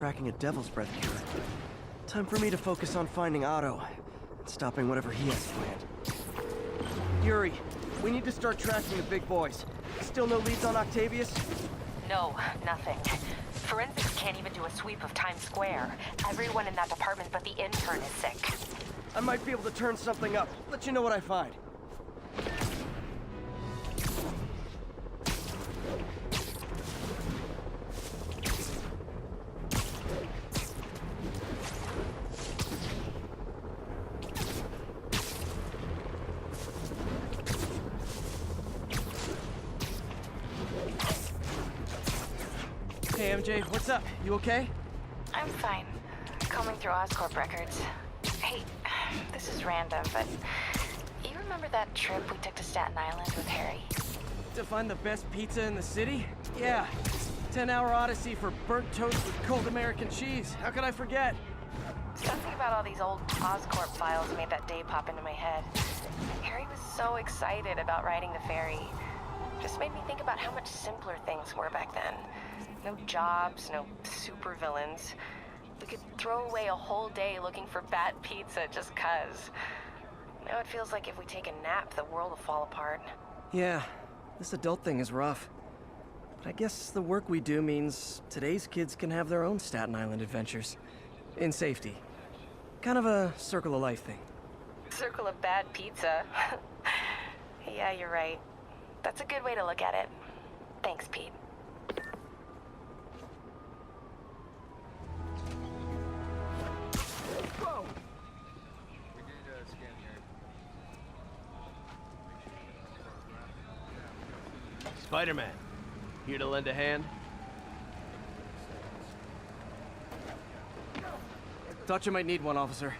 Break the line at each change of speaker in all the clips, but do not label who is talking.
Cracking a Devil's Breath cure. Time for me to focus on finding Otto and stopping whatever he has planned. Yuri, we need to start tracking the big boys. Still no leads on Octavius?
No, nothing. Forensics can't even do a sweep of Times Square. Everyone in that department but the intern is sick.
I might be able to turn something up. Let you know what I find. Hey MJ, what's up? You okay?
I'm fine. Combing through Oscorp records. Hey, this is random, but you remember that trip we took to Staten Island with Harry?
To find the best pizza in the city? Yeah. 10-hour odyssey for burnt toast with cold American cheese. How could I forget?
Something about all these old Oscorp files made that day pop into my head. Harry was so excited about riding the ferry. Just made me think about how much simpler things were back then. No jobs, no supervillains. We could throw away a whole day looking for bad pizza just 'cause. Now it feels like if we take a nap, the world will fall apart.
Yeah, this adult thing is rough. But I guess the work we do means today's kids can have their own Staten Island adventures. In safety. Kind of a circle of life thing.
Circle of bad pizza. Yeah, you're right. That's a good way to look at it. Thanks, Pete.
Whoa!
Spider-Man, here to lend a hand?
Thought you might need one, officer.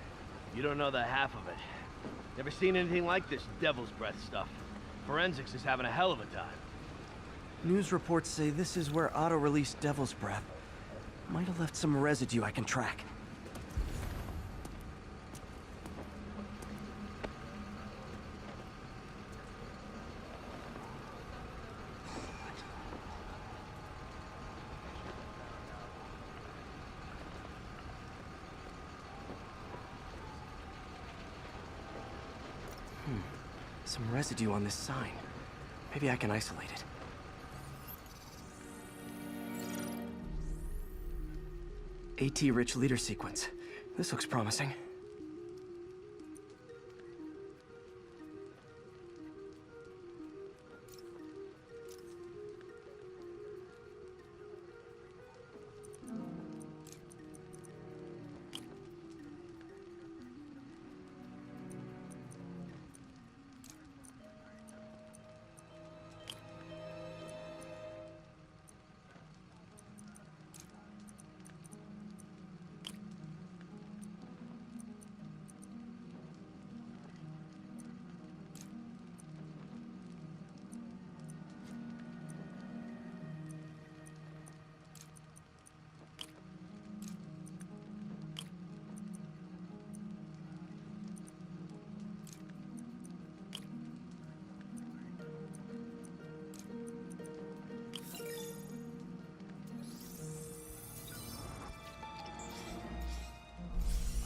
You don't know the half of it. Never seen anything like this Devil's Breath stuff. Forensics is having a hell of a time.
News reports say this is where Otto released Devil's Breath. Might have left some residue I can track. Some residue on this sign. Maybe I can isolate it. AT-rich leader sequence. This looks promising.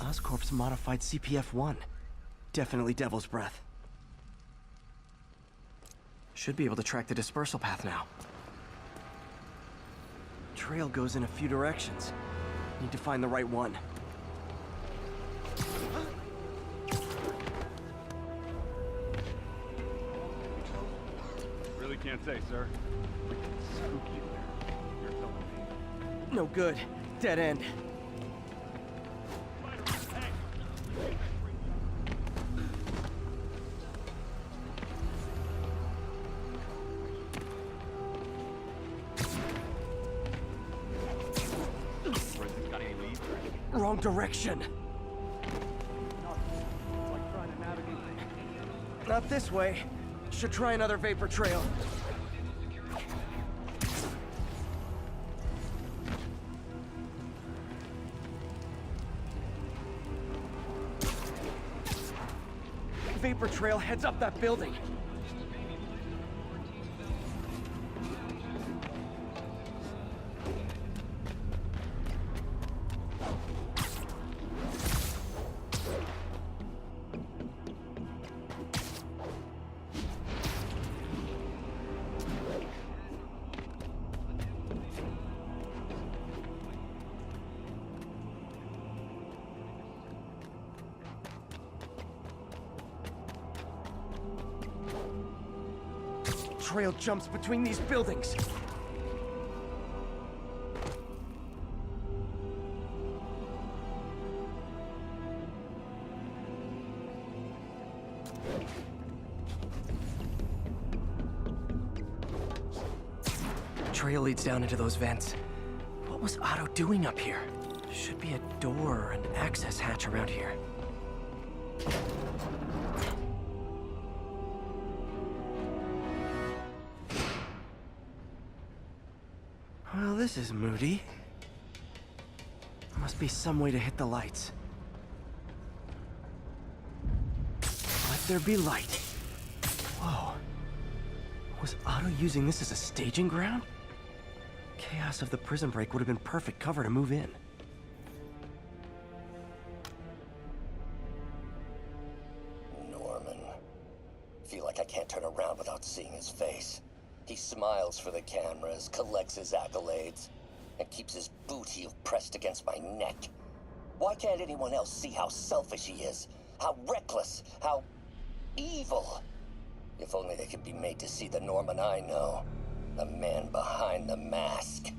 Oscorp's modified CPF-1. Definitely Devil's Breath. Should be able to track the dispersal path now. Trail goes in a few directions. Need to find the right one.
Really can't say, sir. Spooky in there. You're telling me.
No good. Dead end.
Forensics got any leads?
Wrong direction. Not this way. Should try another vapor trail. Vapor trail heads up that building. trail jumps between these buildings. Trail leads down into those vents. What was Otto doing up here? Should be a door or an access hatch around here. Well, this is moody. Must be some way to hit the lights. Let there be light. Whoa. Was Otto using this as a staging ground? Chaos of the prison break would have been perfect cover to move in.
Norman. Feel like I can't turn around without seeing his face. He smiles for the cameras, collects his accolades, and keeps his boot heel pressed against my neck. Why can't anyone else see how selfish he is? How reckless? How evil? If only they could be made to see the Norman I know. The man behind the mask.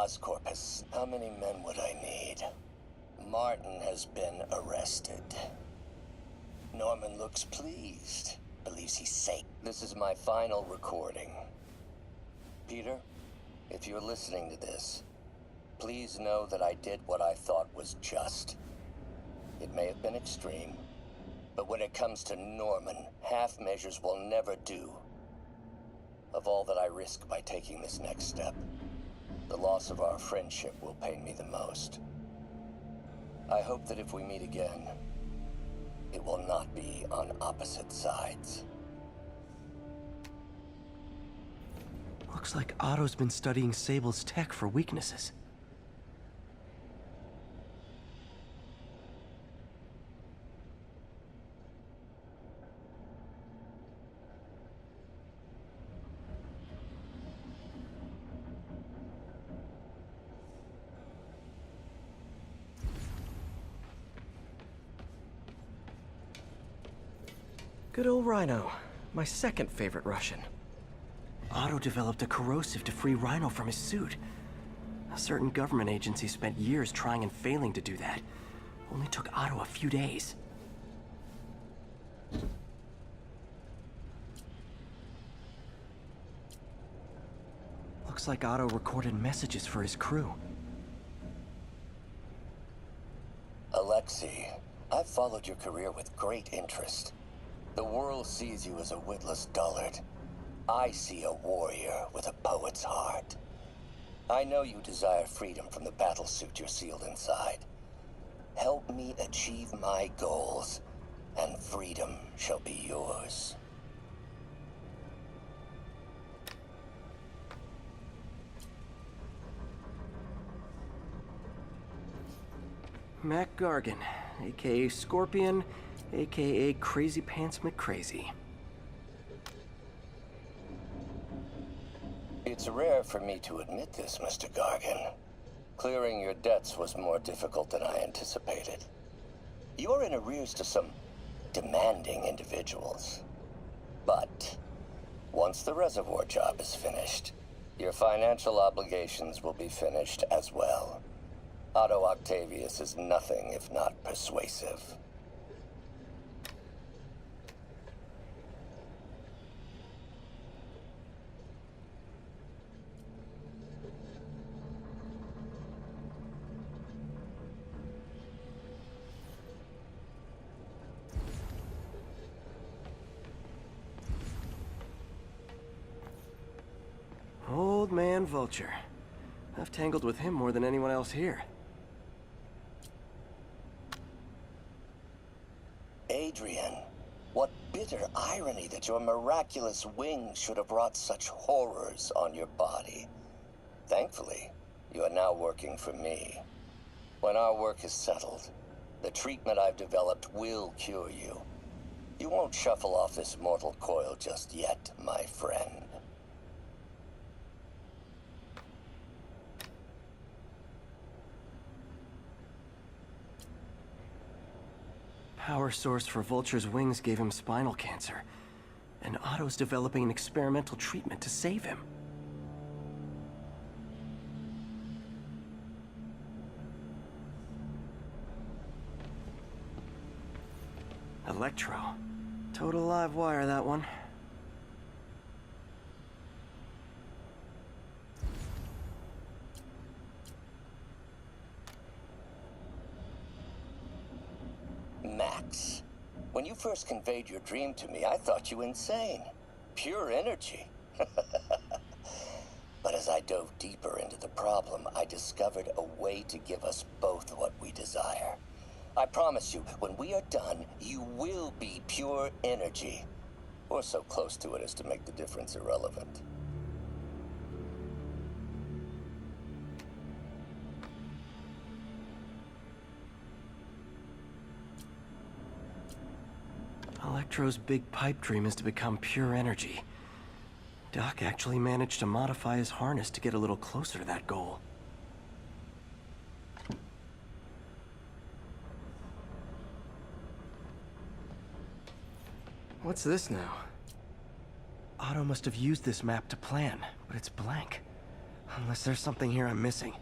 Oscorp has... How many men would I need? Martin has been arrested. Norman looks pleased. Believes he's safe. This is my final recording. Peter, if you're listening to this, please know that I did what I thought was just. It may have been extreme, but when it comes to Norman, half measures will never do. Of all that I risk by taking this next step, the loss of our friendship will pain me the most. I hope that if we meet again, it will not be on opposite sides.
Looks like Otto's been studying Sable's tech for weaknesses. Good old Rhino, my second favorite Russian. Otto developed a corrosive to free Rhino from his suit. A certain government agency spent years trying and failing to do that. Only took Otto a few days. Looks like Otto recorded messages for his crew.
Alexei, I've followed your career with great interest. The world sees you as a witless dullard. I see a warrior with a poet's heart. I know you desire freedom from the battlesuit you're sealed inside. Help me achieve my goals, and freedom shall be yours.
Mac Gargan, aka Scorpion, aka Crazy Pants McCrazy.
It's rare for me to admit this, Mr. Gargan. Clearing your debts was more difficult than I anticipated. You're in arrears to some demanding individuals. But once the reservoir job is finished, your financial obligations will be finished as well. Otto Octavius is nothing if not persuasive.
Old man Vulture. I've tangled with him more than anyone else here.
Adrian, what bitter irony that your miraculous wings should have brought such horrors on your body. Thankfully, you are now working for me. When our work is settled, the treatment I've developed will cure you. You won't shuffle off this mortal coil just yet, my friend.
Power source for Vulture's wings gave him spinal cancer, and Otto's developing an experimental treatment to save him. Electro. Total live wire, that one.
Max, when you first conveyed your dream to me, I thought you insane. Pure energy. But as I dove deeper into the problem, I discovered a way to give us both what we desire. I promise you, when we are done, you will be pure energy. Or so close to it as to make the difference irrelevant.
Electro's big pipe dream is to become pure energy. Doc actually managed to modify his harness to get a little closer to that goal. What's this now? Otto must have used this map to plan, but it's blank. Unless there's something here I'm missing.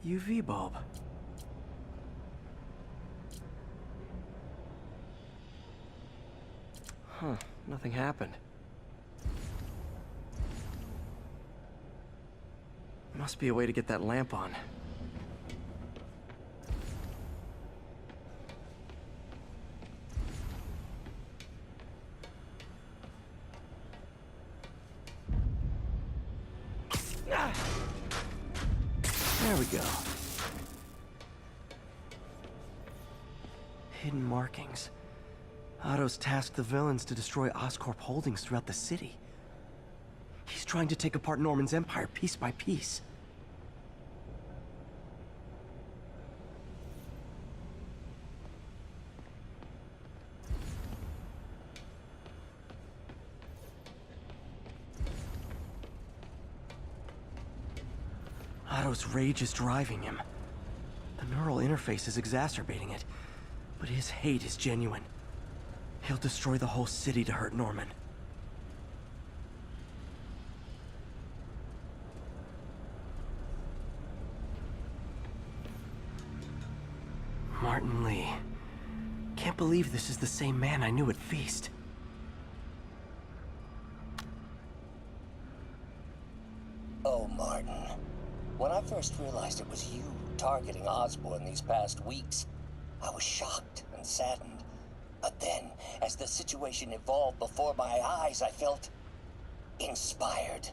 UV bulb. Huh, nothing happened. Must be a way to get that lamp on. There we go. Hidden markings. Otto's tasked the villains to destroy Oscorp holdings throughout the city. He's trying to take apart Norman's empire piece by piece. Otto's rage is driving him. The neural interface is exacerbating it, but his hate is genuine. He'll destroy the whole city to hurt Norman. Martin Li. Can't believe this is the same man I knew at Feast.
Oh, Martin. When I first realized it was you targeting Osborn these past weeks, I was shocked and saddened. But then, as the situation evolved before my eyes, I felt inspired.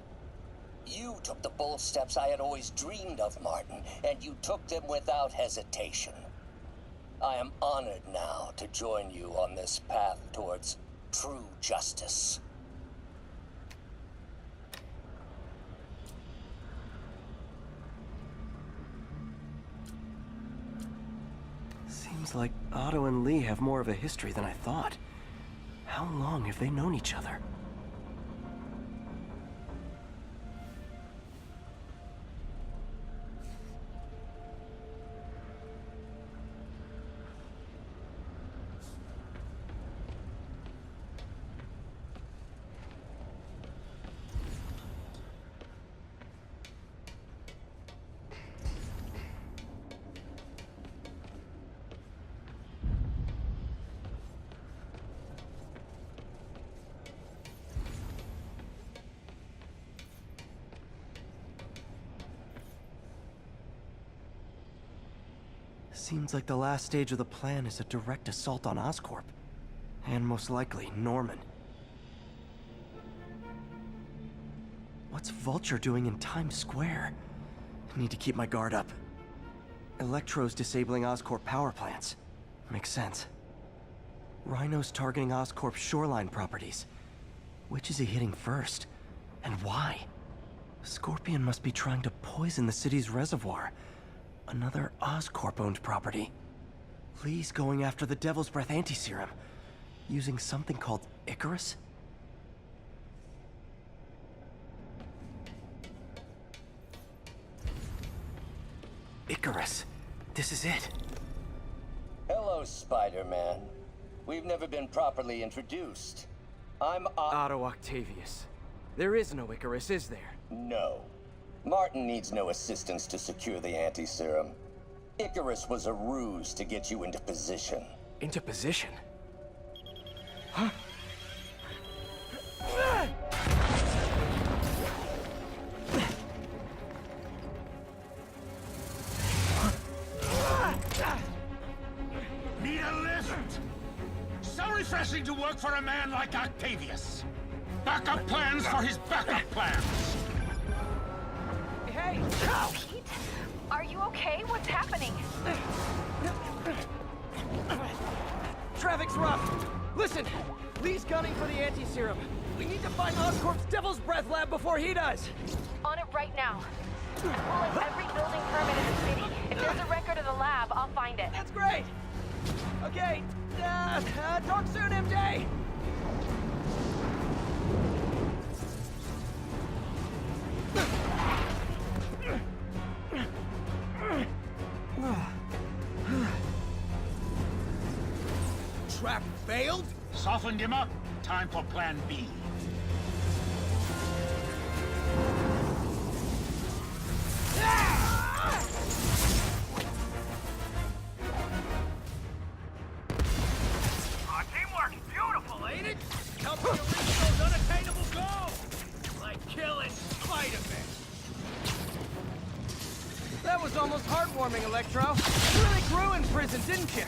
You took the bold steps I had always dreamed of, Martin, and you took them without hesitation. I am honored now to join you on this path towards true justice.
Seems like Otto and Li have more of a history than I thought. How long have they known each other? Seems like the last stage of the plan is a direct assault on Oscorp. And most likely, Norman. What's Vulture doing in Times Square? I need to keep my guard up. Electro's disabling Oscorp power plants. Makes sense. Rhino's targeting Oscorp's shoreline properties. Which is he hitting first? And why? Scorpion must be trying to poison the city's reservoir. Another Oscorp-owned property. Lee's going after the Devil's Breath anti-serum. Using something called Icarus? Icarus. This is it.
Hello, Spider-Man. We've never been properly introduced. I'm
Otto Octavius. There is no Icarus, is there?
No. Martin needs no assistance to secure the anti-serum. Icarus was a ruse to get you into position.
Into position?
Need a lift? So refreshing to work for a man like Octavius. Backup plans for his backup plans.
Hey!
Pete, are you okay? What's happening?
Traffic's rough. Listen, Lee's gunning for the anti-serum. We need to find Oscorp's Devil's Breath lab before he does.
On it right now. I'm pulling every building permit in the city. If there's a record of the lab, I'll find it.
That's great. Okay, talk soon, MJ.
Trap failed? Softened him up. Time for plan B.
Our teamwork's beautiful, ain't it? Helping you reach those unattainable goals! Like killing Spider-Man.
That was almost heartwarming, Electro. You really grew in prison, didn't you?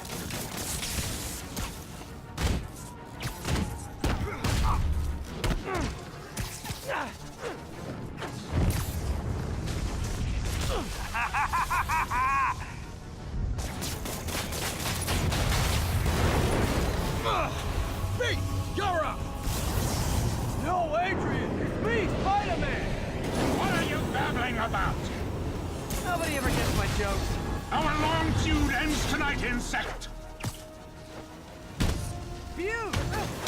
Pete, you're up!
No, Adrian! It's me, Spider-Man!
What are you babbling about?
Nobody ever gets my jokes.
Our long feud ends tonight, insect!
Phew!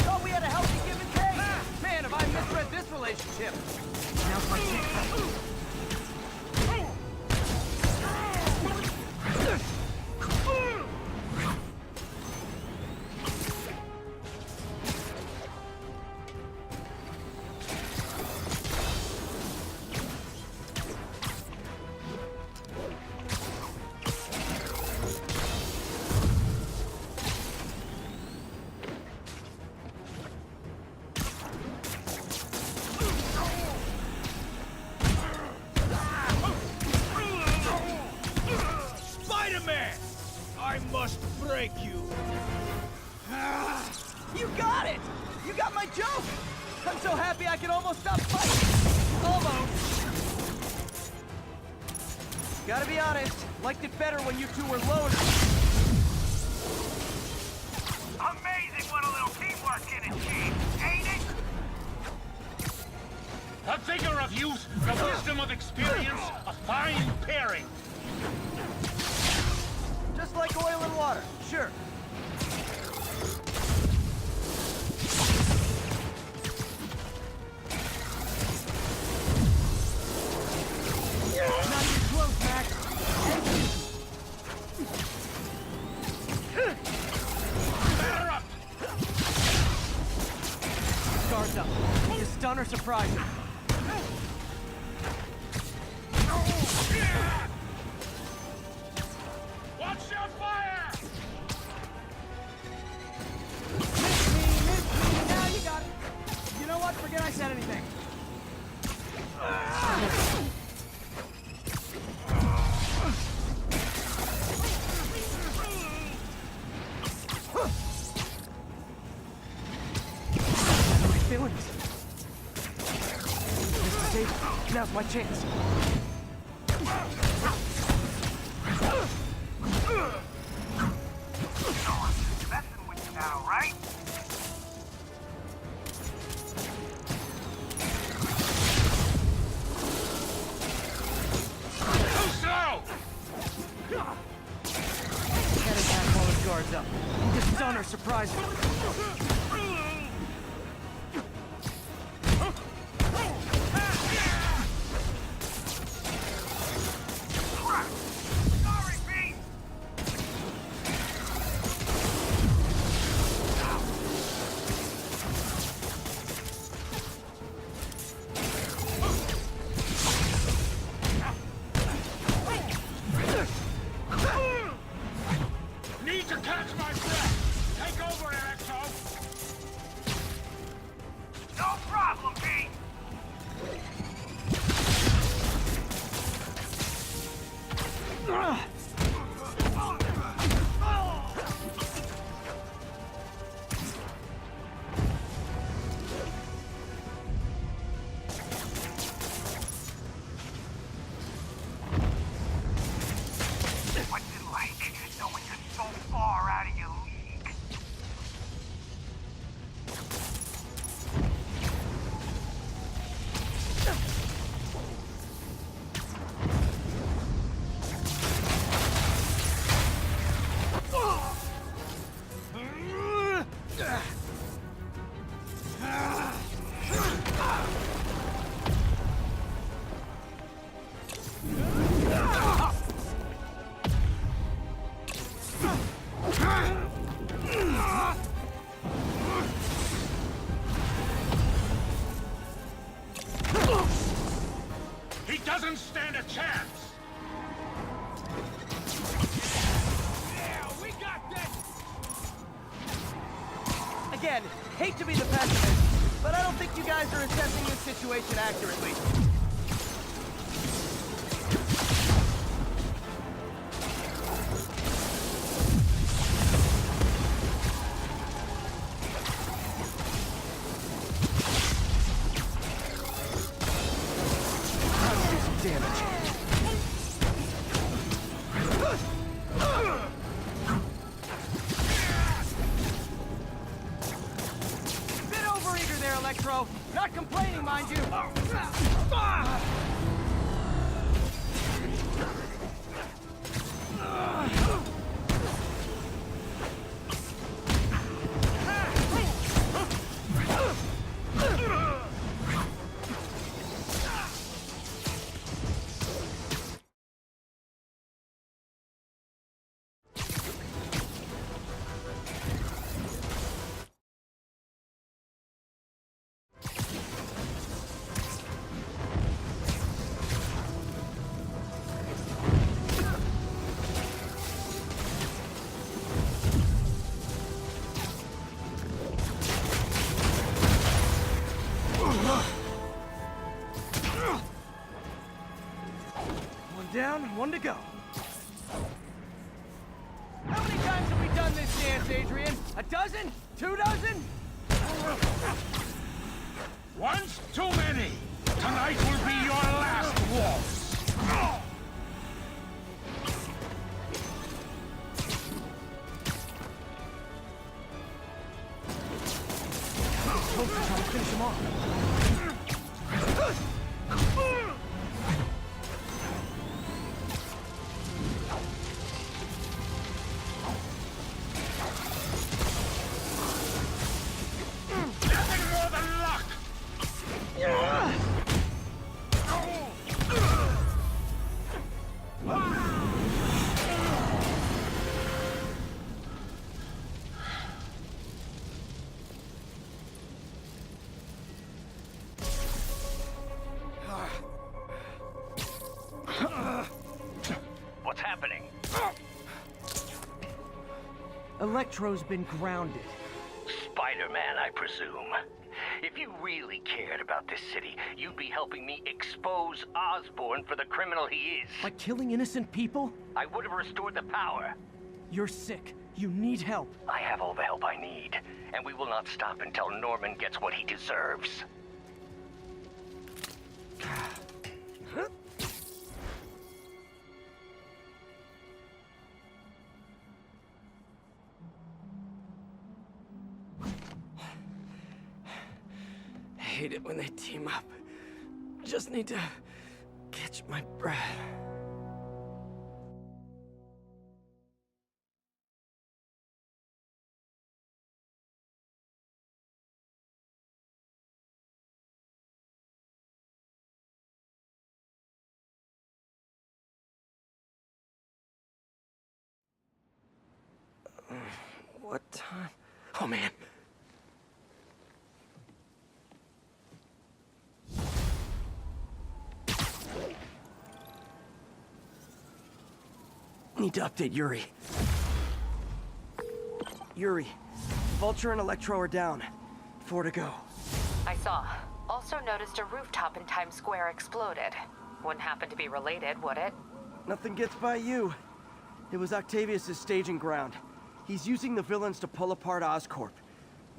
Thought we had a healthy give and take! Man, have I misread this relationship! Now's my chance.
Spider-Man! I must break you.
You got it! You got my joke! I'm so happy I can almost stop fighting! Almost! Gotta be honest, liked it better when you two were loners.
Amazing what a little teamwork can achieve, ain't it?
The vigor of youth, the wisdom of experience, a fine pairing.
Just like oil and water, sure. Not too close, Max.
Batter up!
Guards up. You stun or surprise him.
Watch your fire!
Miss me, now you got it. You know what? Forget I said anything. My feelings. This is safe. Now's my chance.
Messing with you now, right? Too slow!
Cannon pack all his guards up. Just stun or surprise him.
Sorry, Pete! Need to catch my breath! Take over, Electro! No problem, Pete! What's it like knowing you're so far out of your league? He doesn't stand a chance! Yeah, we got this!
Again, hate to be the pessimist, but I don't think you guys are assessing this situation accurately. Time to do some damage. Bit overeager there, Electro. Not complaining, mind you. One down, one to go. How many times have we done this dance, Adrian? A dozen? 2 dozen?
Once too many! Tonight will be your last waltz!
Supposed to try to finish him off.
Nothing more than luck!
What's happening?
Electro's been grounded.
Spider-Man, I presume. If you really cared about this city, you'd be helping me expose Osborn for the criminal he is.
By killing innocent people?
I would have restored the power.
You're sick. You need help.
I have all the help I need, and we will not stop until Norman gets what he deserves.
hate it when they team up. Just need to catch my breath. What time? Oh man. Need to update Yuri. Yuri, Vulture and Electro are down. 4 to go.
I saw. Also noticed a rooftop in Times Square exploded. Wouldn't happen to be related, would it?
Nothing gets by you. It was Octavius' staging ground. He's using the villains to pull apart Oscorp.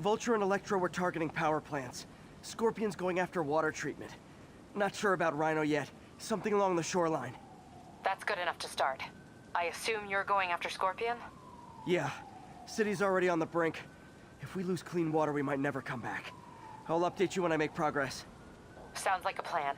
Vulture and Electro were targeting power plants. Scorpion's going after water treatment. Not sure about Rhino yet. Something along the shoreline.
That's good enough to start. I assume you're going after Scorpion?
Yeah. City's already on the brink. If we lose clean water, we might never come back. I'll update you when I make progress.
Sounds like a plan.